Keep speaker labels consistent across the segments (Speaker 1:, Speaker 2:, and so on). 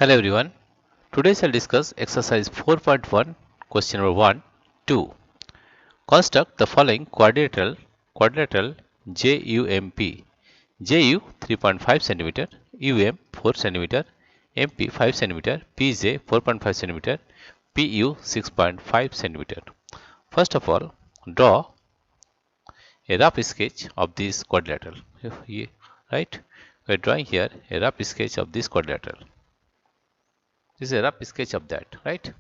Speaker 1: Hello everyone. Today I'll discuss exercise 4.1 question number 1, 2. Construct the following quadrilateral JUMP. JU 3.5 cm, UM 4 cm, MP 5 cm, PJ 4.5 cm, PU 6.5 cm. First of all, draw a rough sketch of this quadrilateral. Right? We are drawing here a rough sketch of this quadrilateral. This is a rough sketch of that, right?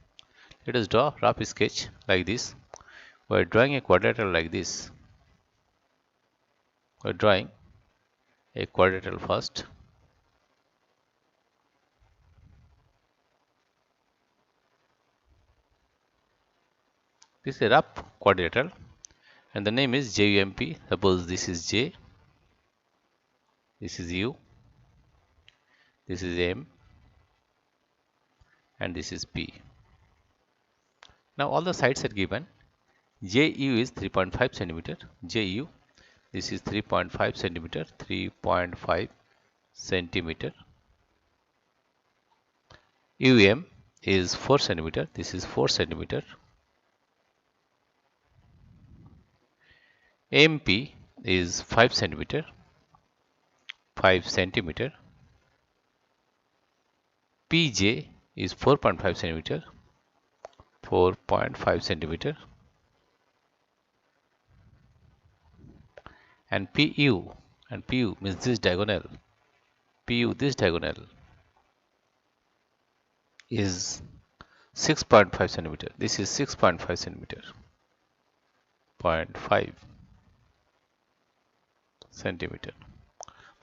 Speaker 1: Let us draw a rough sketch like this. We are drawing a quadrilateral like this. We are drawing a quadrilateral first. This is a rough quadrilateral and the name is JUMP. Suppose this is J, this is U, this is M, and this is P. Now all the sides are given. JU is 3.5 cm. JU, this is 3.5 cm, 3.5 cm. UM is 4 cm. This is 4 cm. MP is 5 cm. 5 cm. PJ is 4.5 cm. 4.5 cm. And PU means this diagonal. PU, this diagonal, is 6.5 cm. This is 6.5 cm. 0.5 centimeter.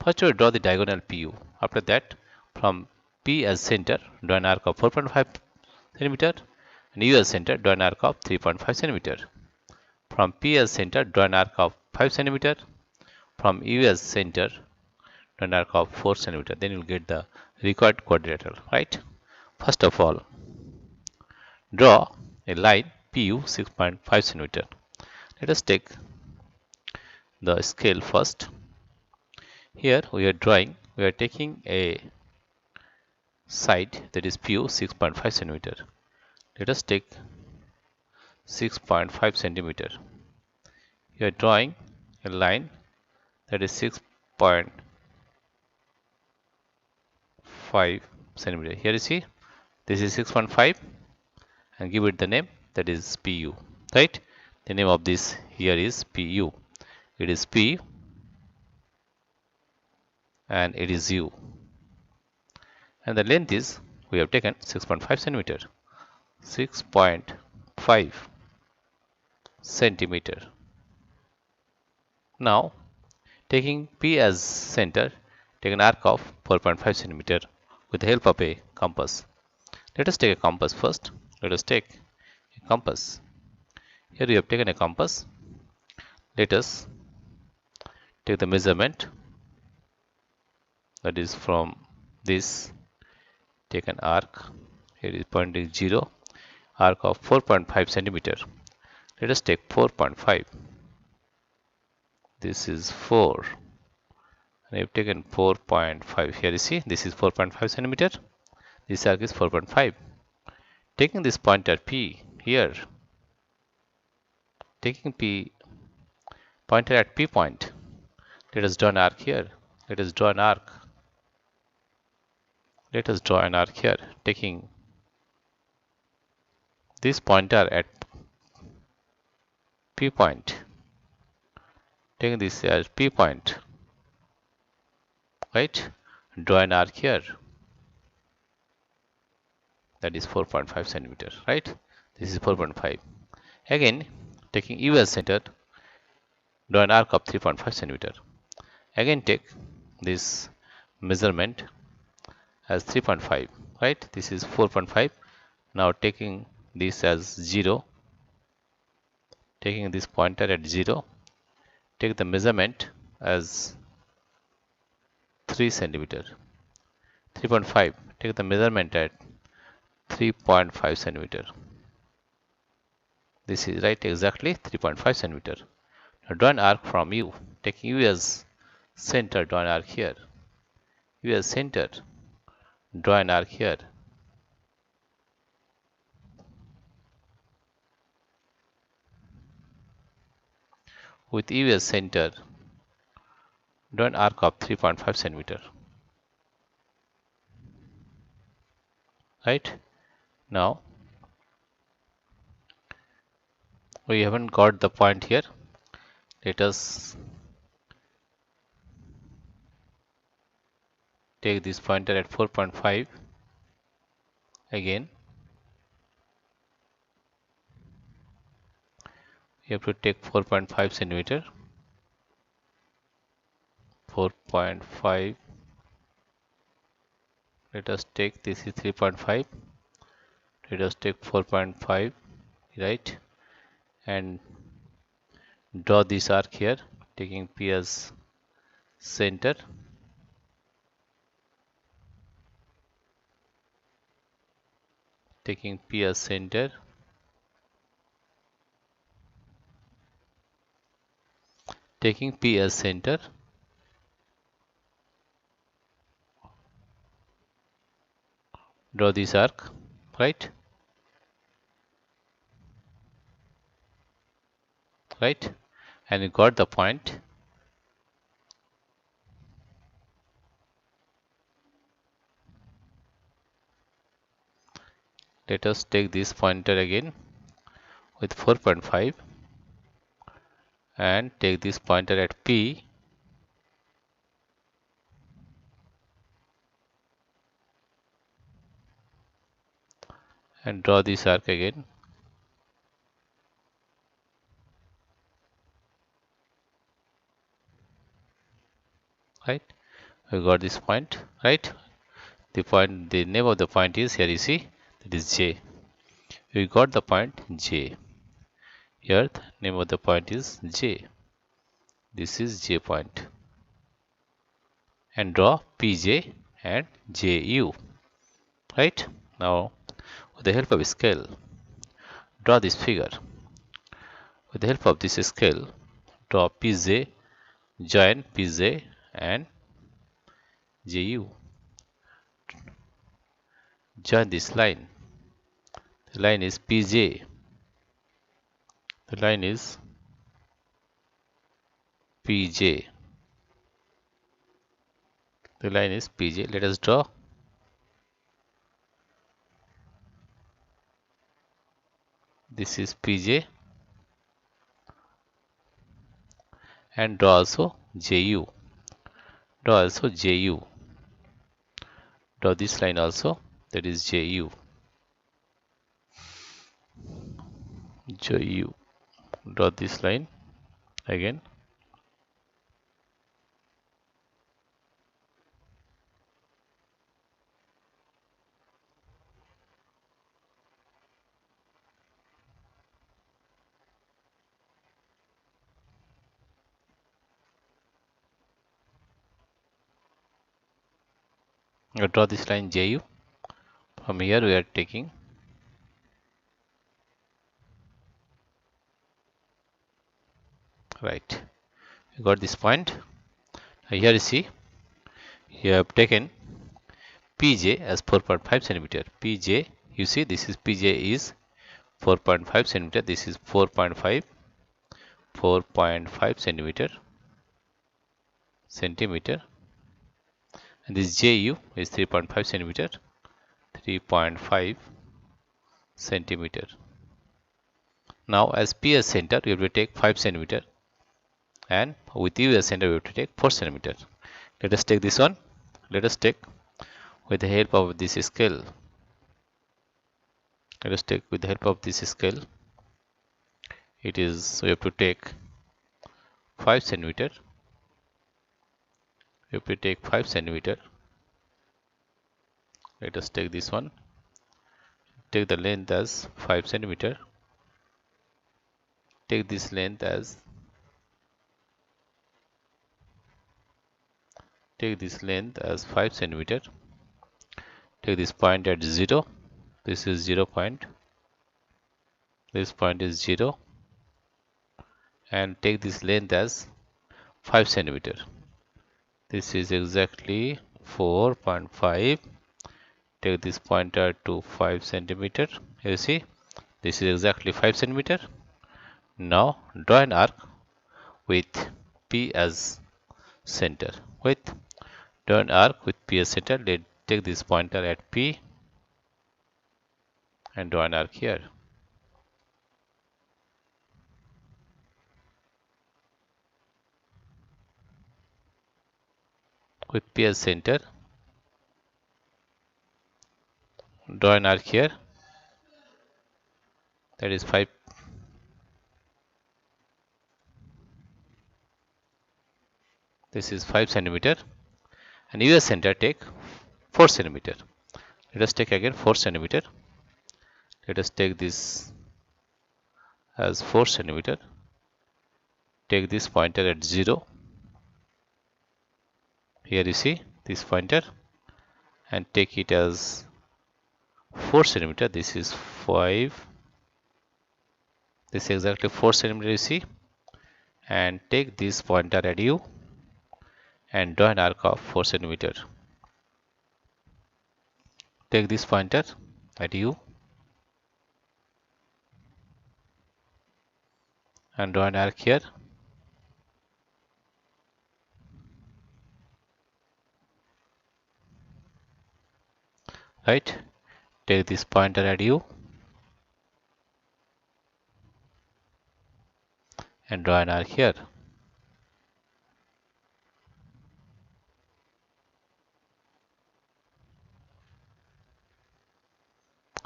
Speaker 1: First we draw the diagonal PU. After that, from P as center, draw an arc of 4.5 centimeter, and U as center, draw an arc of 3.5 centimeter. From P as center, draw an arc of 5 centimeter. From U as center, draw an arc of 4 centimeter. Then you will get the required quadrilateral, right? First of all, draw a line PU 6.5 centimeter. Let us take the scale first. Here we are taking a side that is PU 6.5 centimeter. Let us take 6.5 centimeter. You are drawing a line that is 6.5 centimeter. Here you see, this is 6.5 and give it the name that is PU, right? The name of this here is PU. It is P and it is U. And the length is, we have taken 6.5 centimeter. 6.5 centimeter. Now, taking P as center, take an arc of 4.5 centimeter with the help of a compass. Let us take a compass first. Let us take a compass. Here we have taken a compass. Let us take the measurement, that is from this, take an arc. Here is point is 0, arc of 4.5 centimeter. Let us take 4.5. This is 4. And I have taken 4.5. Here you see, this is 4.5 centimeter. This arc is 4.5. Taking this pointer P here, taking P pointer at P point, let us draw an arc here. Let us draw an arc. Let us draw an arc here, taking this pointer at P point, taking this as P point, right? Draw an arc here. That is 4.5 centimeter, right? This is 4.5. Again, taking U as center, draw an arc of 3.5 centimeter. Again, take this measurement as 3.5, right? This is 4.5. Now taking this as 0, taking this pointer at 0, take the measurement as 3 centimeter. 3.5, take the measurement at 3.5 centimeter. This is right, exactly 3.5 centimeter. Now draw an arc from U, taking U as center, draw an arc here. U as center, Draw an arc here. With U as center, draw an arc of 3.5 centimeter. Right? Now, we haven't got the point here. Let us take this pointer at 4.5 again. You have to take 4.5 centimeter. 4.5. Let us take, this is 3.5. Let us take 4.5, right? And draw this arc here, taking P as center. Taking P as center. Taking P as center. Draw this arc, right? Right? And you got the point. Let us take this pointer again with 4.5 and take this pointer at P and draw this arc again. Right? We got this point, right? The name of the point is, here you see, that is J. We got the point J. Here the name of the point is J. This is J point. And draw PJ and JU. Right? Now, with the help of a scale, draw this figure. With the help of this scale, draw PJ, join PJ and JU. Join this line. The line is PJ. The line is PJ. The line is PJ. Let us draw. This is PJ. And draw also JU. Draw also JU. Draw this line also, that is JU. JU. Draw this line again. Now draw this line JU. From here we are taking right. You got this point. Now here you see, you have taken PJ as 4.5 centimeter. PJ, you see, this is PJ is 4.5 centimeter. This is 4.5 centimeter, and this JU is 3.5 centimeter. 3.5 centimeter. Now, as P as center, we have to take 5 centimeter, and with U as center, we have to take 4 centimeter. Let us take this one. Let us take with the help of this scale. Let us take with the help of this scale. It is, we have to take 5 centimeter. We have to take 5 centimeter. Let us take this one. Take the length as 5 centimeter. Take this length as 5 centimeter. Take this point at 0. This is 0 point. This point is 0. And take this length as 5 centimeter. This is exactly 4.5 take this pointer to 5 centimeter. You see, this is exactly 5 centimeter. Now draw an arc with P as center. Draw an arc with P as center. Let's take this pointer at P and draw an arc here. With P as center, draw an arc here. That is 5. This is 5 centimeter. And US center take 4 centimeter. Let us take again 4 centimeter. Let us take this as 4 centimeter. Take this pointer at 0. Here you see this pointer and take it as 4 centimeter. This is 5. This is exactly 4 centimeter you see. And take this pointer at U and draw an arc of 4 centimeter. Take this pointer at U and draw an arc here. Right? Take this pointer at U and draw an arc here.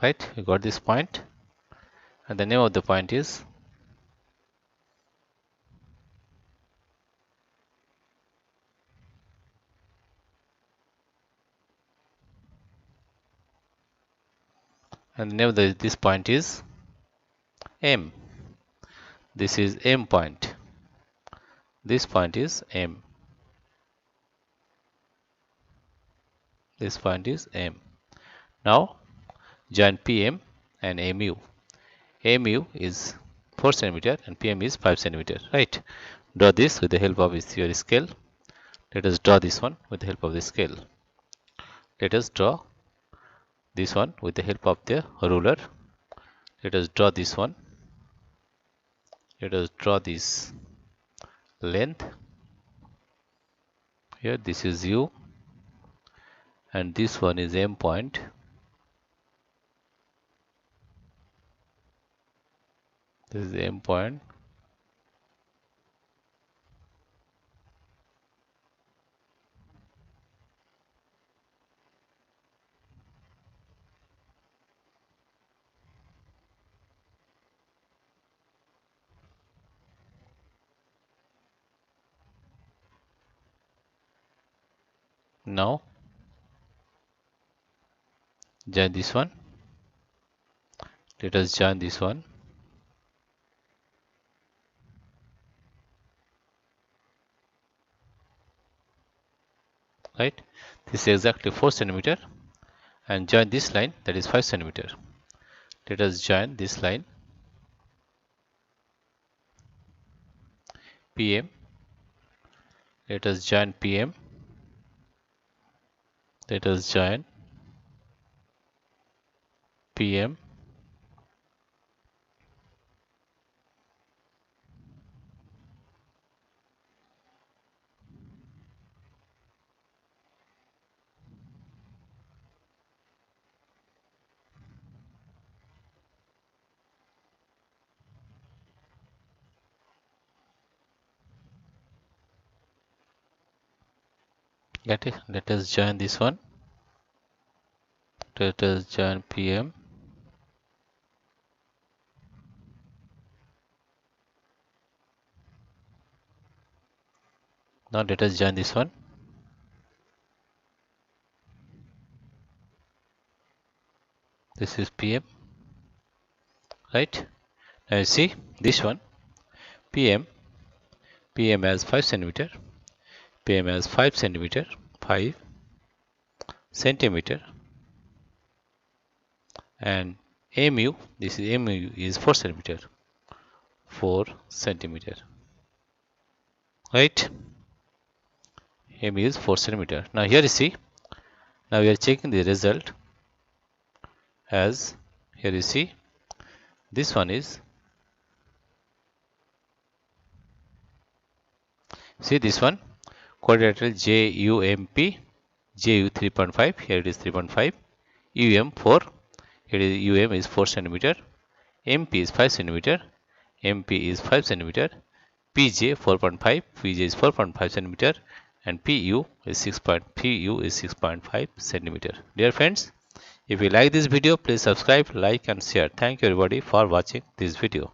Speaker 1: Right? You got this point. And the name of the point is this point is M. This is M point. This point is M. This point is M. Now join PM and MU. MU is 4 centimeter and PM is 5 centimeter. Right? Draw this with the help of your scale. Let us draw this one with the help of the scale. Let us draw this one with the help of the ruler. Let us draw this one. Let us draw this length. Here this is U and this one is M point. This is M point. Now join this one. Let us join this one. Right? This is exactly 4 centimeter and join this line, that is 5 centimeter. Let us join this line PM. Let us join PM. Let us join PM. Get it? Let us join this one. Let us join PM. Now let us join this one. This is PM. Right? Now you see this one. PM has 5 centimeter. PM has 5 centimeter. 5 centimeter. And MU, this is MU is 4 centimeter. 4 centimeter. Right? MU is 4 centimeter. Now here you see. Now we are checking the result. as here you see this one is, see this one quadrilateral JUMP, JU 3.5, here it is 3.5, UM 4, here is UM is 4 centimeter, MP is 5 centimeter, MP is 5 centimeter, PJ 4.5, PJ is 4.5 centimeter, and PU is 6.5 centimeter. Dear friends, if you like this video, please subscribe, like and share. Thank you everybody for watching this video.